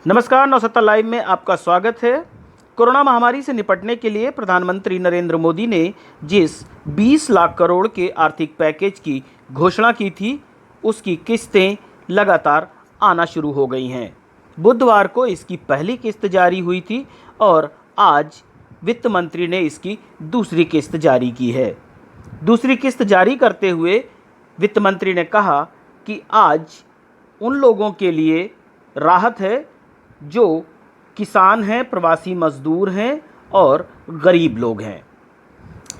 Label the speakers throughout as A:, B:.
A: नमस्कार, नवसत्ता लाइव में आपका स्वागत है। कोरोना महामारी से निपटने के लिए प्रधानमंत्री नरेंद्र मोदी ने जिस 20 लाख करोड़ के आर्थिक पैकेज की घोषणा की थी, उसकी किस्तें लगातार आना शुरू हो गई हैं। बुधवार को इसकी पहली किस्त जारी हुई थी और आज वित्त मंत्री ने इसकी दूसरी किस्त जारी की है। दूसरी किस्त जारी करते हुए वित्त मंत्री ने कहा कि आज उन लोगों के लिए राहत है जो किसान हैं, प्रवासी मजदूर हैं और गरीब लोग हैं।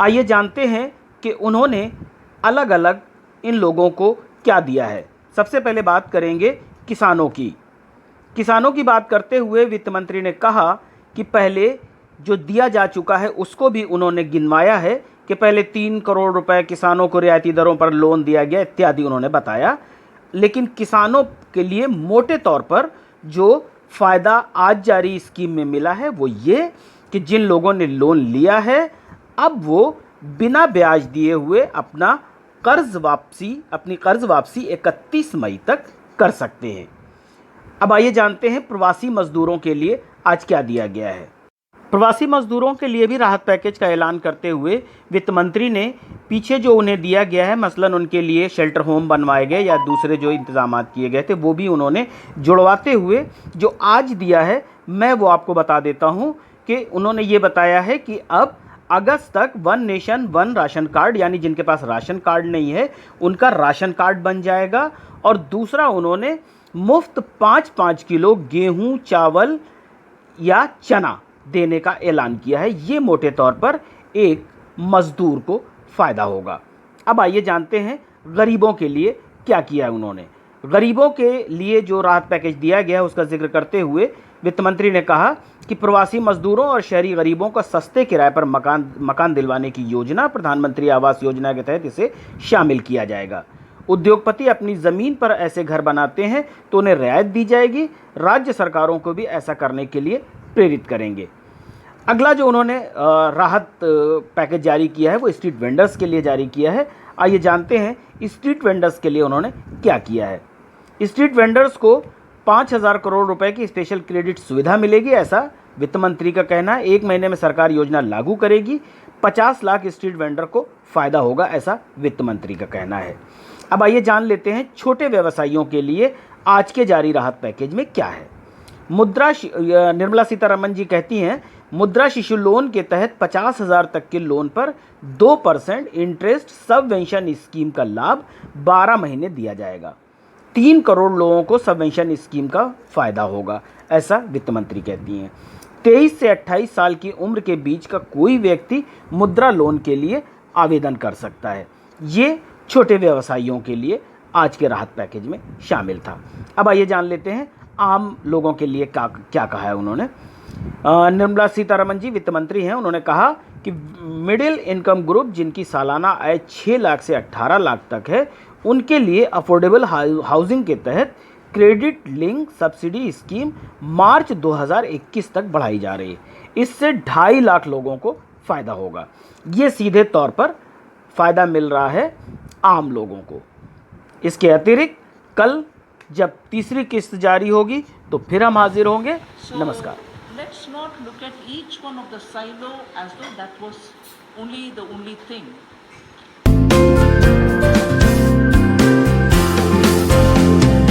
A: आइए जानते हैं कि उन्होंने अलग अलग इन लोगों को क्या दिया है। सबसे पहले बात करेंगे किसानों की। किसानों की बात करते हुए वित्त मंत्री ने कहा कि पहले जो दिया जा चुका है उसको भी उन्होंने गिनवाया है कि पहले 3 करोड़ रुपए किसानों को रियायती दरों पर लोन दिया गया इत्यादि उन्होंने बताया। लेकिन किसानों के लिए मोटे तौर पर जो फ़ायदा आज जारी स्कीम में मिला है वो ये कि जिन लोगों ने लोन लिया है अब वो बिना ब्याज दिए हुए अपनी कर्ज वापसी 31 मई तक कर सकते हैं। अब आइए जानते हैं प्रवासी मजदूरों के लिए आज क्या दिया गया है। प्रवासी मजदूरों के लिए भी राहत पैकेज का ऐलान करते हुए वित्त मंत्री ने पीछे जो उन्हें दिया गया है, मसलन उनके लिए शेल्टर होम बनवाए गए या दूसरे जो इंतजाम किए गए थे, वो भी उन्होंने जुड़वाते हुए जो आज दिया है मैं वो आपको बता देता हूं कि उन्होंने ये बताया है कि अब अगस्त तक 1 नेशन 1 राशन कार्ड, यानी जिनके पास राशन कार्ड नहीं है उनका राशन कार्ड बन जाएगा। और दूसरा उन्होंने मुफ्त 5-5 किलो गेहूँ, चावल या चना देने का ऐलान किया है। ये मोटे तौर पर एक मजदूर को फ़ायदा होगा। अब आइए जानते हैं गरीबों के लिए क्या किया है उन्होंने। गरीबों के लिए जो राहत पैकेज दिया गया है उसका जिक्र करते हुए वित्त मंत्री ने कहा कि प्रवासी मजदूरों और शहरी गरीबों को सस्ते किराए पर मकान दिलवाने की योजना, प्रधानमंत्री आवास योजना के तहत इसे शामिल किया जाएगा। उद्योगपति अपनी ज़मीन पर ऐसे घर बनाते हैं तो उन्हें रियायत दी जाएगी। राज्य सरकारों को भी ऐसा करने के लिए प्रेरित करेंगे। अगला जो उन्होंने राहत पैकेज जारी किया है वो स्ट्रीट वेंडर्स के लिए जारी किया है। आइए जानते हैं स्ट्रीट वेंडर्स के लिए उन्होंने क्या किया है। स्ट्रीट वेंडर्स को 5,000 करोड़ रुपए की स्पेशल क्रेडिट सुविधा मिलेगी, ऐसा वित्त मंत्री का कहना है। 1 महीने में सरकार योजना लागू करेगी। 50 लाख स्ट्रीट वेंडर को फ़ायदा होगा, ऐसा वित्त मंत्री का कहना है। अब आइए जान लेते हैं छोटे व्यवसायियों के लिए आज के जारी राहत पैकेज में क्या है। निर्मला सीतारमण जी कहती हैं, मुद्रा शिशु लोन के तहत 50,000 तक के लोन पर 2% इंटरेस्ट सबवेंशन स्कीम का लाभ 12 महीने दिया जाएगा। 3 करोड़ लोगों को सबवेंशन स्कीम का फ़ायदा होगा, ऐसा वित्त मंत्री कहती हैं। 23 से 28 साल की उम्र के बीच का कोई व्यक्ति मुद्रा लोन के लिए आवेदन कर सकता है। ये छोटे व्यवसायियों के लिए आज के राहत पैकेज में शामिल था। अब आइए जान लेते हैं आम लोगों के लिए क्या कहा है उन्होंने। निर्मला सीतारमण जी वित्त मंत्री हैं, उन्होंने कहा कि मिडिल इनकम ग्रुप जिनकी सालाना आय 6 लाख से 18 लाख तक है उनके लिए अफोर्डेबल हाउसिंग के तहत क्रेडिट लिंक सब्सिडी स्कीम मार्च 2021 तक बढ़ाई जा रही है। इससे 2.5 लाख लोगों को फ़ायदा होगा। ये सीधे तौर पर फ़ायदा मिल रहा है आम लोगों को। इसके अतिरिक्त कल जब तीसरी किस्त जारी होगी तो फिर हम हाजिर होंगे। नमस्कार।
B: Let's not look at each one of the silo as though that was the only thing.